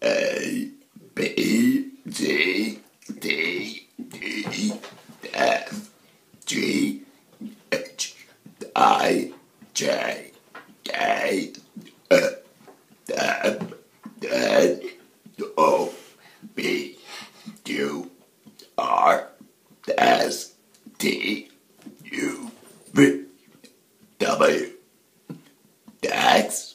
A B C D E F G H I J K L M N O P Q R S T U V W X